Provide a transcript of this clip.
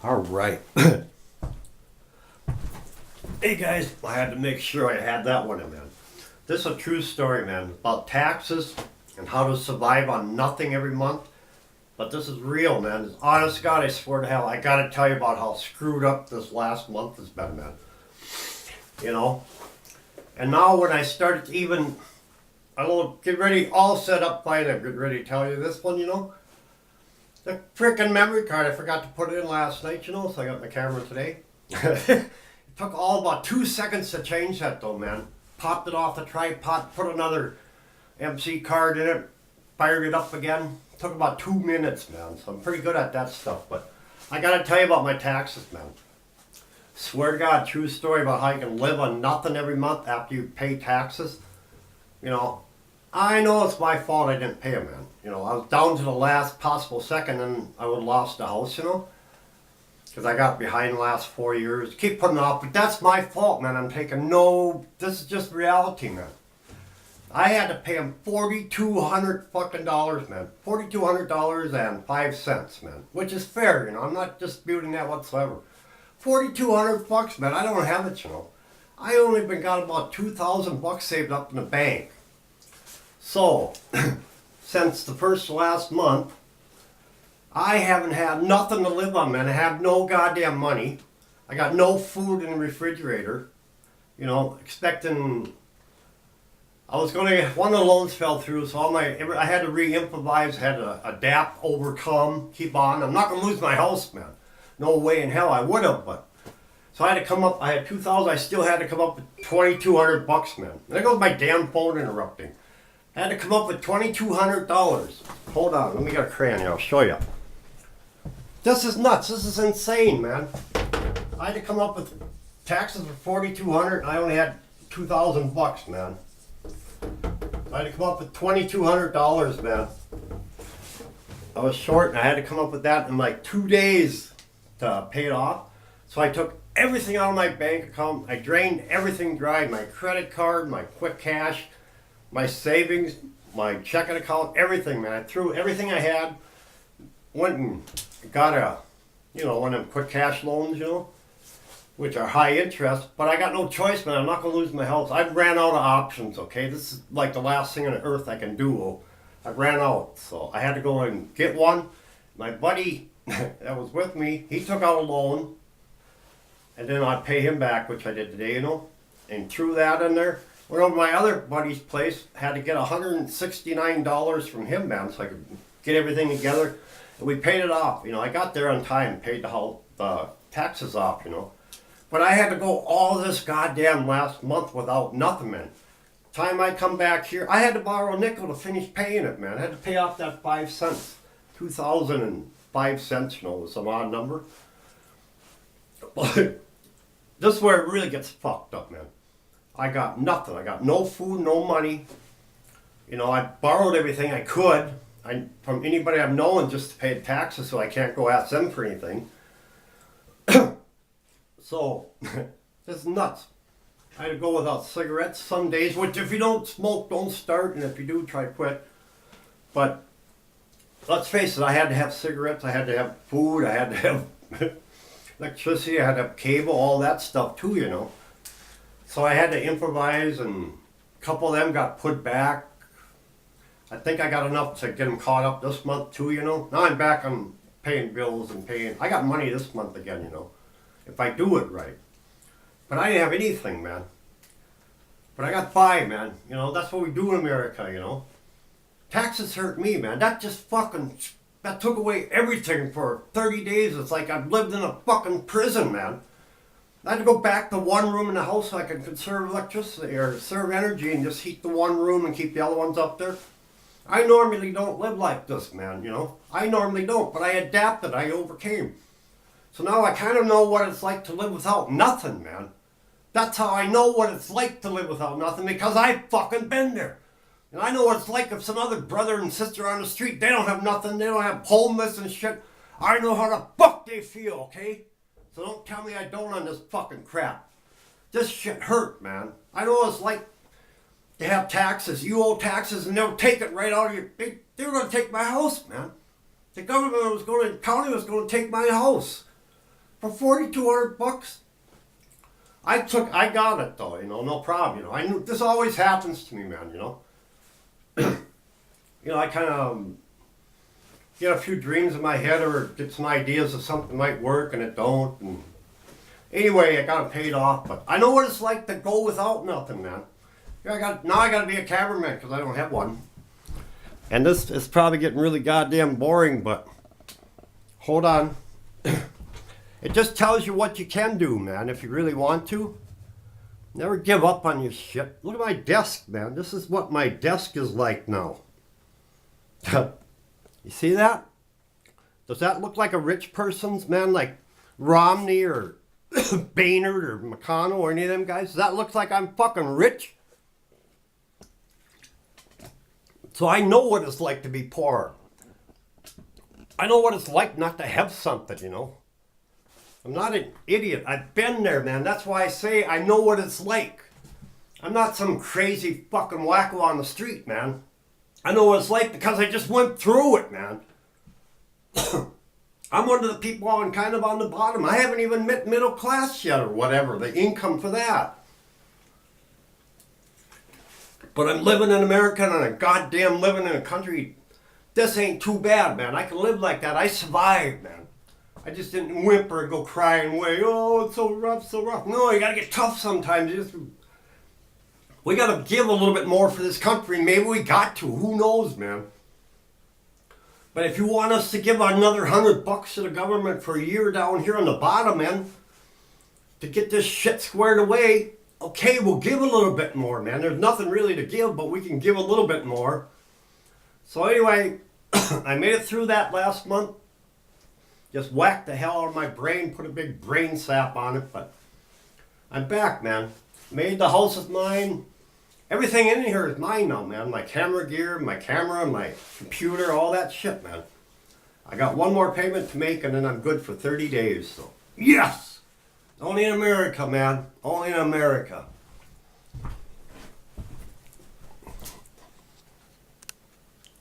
All right. Hey guys, I had to make sure I had that one in, man. This is a true story, man, about taxes and how to survive on nothing every month. But this is real, man. It's honest to God, I swear to hell, I gotta tell you about how screwed up this last month has been, man. You know? And now when I started to even, I will get ready, all set up fine, I'm getting ready to tell you this one, The freaking memory card, I forgot to put it in last night, so I got my camera today. It took all about 2 seconds to change that though, man. Popped it off the tripod, put another MC card in it, fired it up again. Took about 2 minutes, man, so I'm pretty good at that stuff. But I gotta tell you about my taxes, man. Swear to God, true story about how you can live on nothing every month after you pay taxes. You know, I know it's my fault I didn't pay them, man. I was down to the last possible second and I would have lost the house, because I got behind the last 4 years. Keep putting it off, but that's my fault, man. I'm taking this is just reality, man. I had to pay him $4,200 fucking dollars, man. $4,200.05, man. Which is fair, I'm not disputing that whatsoever. $4,200, man. I don't have it, I only been got about $2,000 saved up in the bank. So, since the first last month, I haven't had nothing to live on, man. I have no goddamn money. I got no food in the refrigerator. Expecting. One of the loans fell through, so I had to re-improvise, had to adapt, overcome, keep on. I'm not going to lose my house, man. No way in hell I would have, but. So I had to come up, I had 2,000, I still had to come up with $2,200, man. And there goes my damn phone interrupting. I had to come up with $2,200. Hold on, let me get a crayon here, I'll show you. This is nuts, this is insane, man. I had to come up with taxes for $4,200, and I only had $2,000, man. I had to come up with $2,200, man. I was short and I had to come up with that in like 2 days to pay it off. So I took everything out of my bank account. I drained everything dry, my credit card, my quick cash, my savings, my checking account, everything, man. I threw everything I had, went and got one of them quick cash loans, which are high interest, but I got no choice, man. I'm not going to lose my house. I ran out of options, okay? This is like the last thing on earth I can do. I ran out, so I had to go and get one. My buddy that was with me, he took out a loan, and then I'd pay him back, which I did today, and threw that in there. Went over to my other buddy's place, had to get $169 from him, man, so I could get everything together. And we paid it off. I got there on time, paid the taxes off, But I had to go all this goddamn last month without nothing, man. Time I come back here, I had to borrow a nickel to finish paying it, man. I had to pay off that 5 cents. 2005 cents, was some odd number. But this is where it really gets fucked up, man. I got nothing. I got no food, no money. I borrowed everything I could from anybody I've known just to pay the taxes, so I can't go ask them for anything. So, this is nuts. I had to go without cigarettes some days, which if you don't smoke, don't start, and if you do, try quit. But, let's face it, I had to have cigarettes, I had to have food, I had to have electricity, I had to have cable, all that stuff too, So I had to improvise, and a couple of them got put back. I think I got enough to get them caught up this month too, Now I'm back on paying bills and I got money this month again, if I do it right. But I didn't have anything, man. But I got by, man. That's what we do in America, Taxes hurt me, man. That took away everything for 30 days. It's like I've lived in a fucking prison, man. I had to go back to one room in the house so I could conserve electricity or conserve energy and just heat the one room and keep the other ones up there. I normally don't live like this, man, I normally don't, but I adapted, I overcame. So now I kind of know what it's like to live without nothing, man. That's how I know what it's like to live without nothing, because I've fucking been there. And I know what it's like if some other brother and sister on the street, they don't have nothing, they don't have homeless and shit. I know how the fuck they feel, okay? So don't tell me I don't on this fucking crap. This shit hurt, man. I know what it's like to have taxes. You owe taxes and they'll take it right out of your... They were going to take my house, man. The county was going to take my house. for $4,200. I got it though, no problem. I knew this always happens to me, man. I kind of get a few dreams in my head or get some ideas of something might work and it don't. And anyway, I got it paid off, but I know what it's like to go without nothing, man. Now I got to be a cameraman because I don't have one. And this is probably getting really goddamn boring, but hold on. It just tells you what you can do, man, if you really want to. Never give up on your shit. Look at my desk, man. This is what my desk is like now. You see that? Does that look like a rich person's, man? Like Romney or Boehner or McConnell or any of them guys? Does that look like I'm fucking rich? So I know what it's like to be poor. I know what it's like not to have something, I'm not an idiot. I've been there, man. That's why I say I know what it's like. I'm not some crazy fucking wacko on the street, man. I know what it's like because I just went through it, man. I'm one of the people kind of on the bottom. I haven't even met middle class yet or whatever, the income for that. But I'm living in America and I'm goddamn living in a country. This ain't too bad, man. I can live like that. I survived, man. I just didn't whimper and go crying away. Oh, it's so rough, so rough. No, you gotta get tough sometimes. We gotta give a little bit more for this country. Maybe we got to. Who knows, man? But if you want us to give another $100 to the government for a year down here on the bottom, man, to get this shit squared away, okay, we'll give a little bit more, man. There's nothing really to give, but we can give a little bit more. So anyway, I made it through that last month. Just whacked the hell out of my brain, put a big brain sap on it, but I'm back, man. Made the house is mine. Everything in here is mine now, man. My camera gear, my camera, my computer, all that shit, man. I got one more payment to make and then I'm good for 30 days, so yes! Only in America, man. Only in America.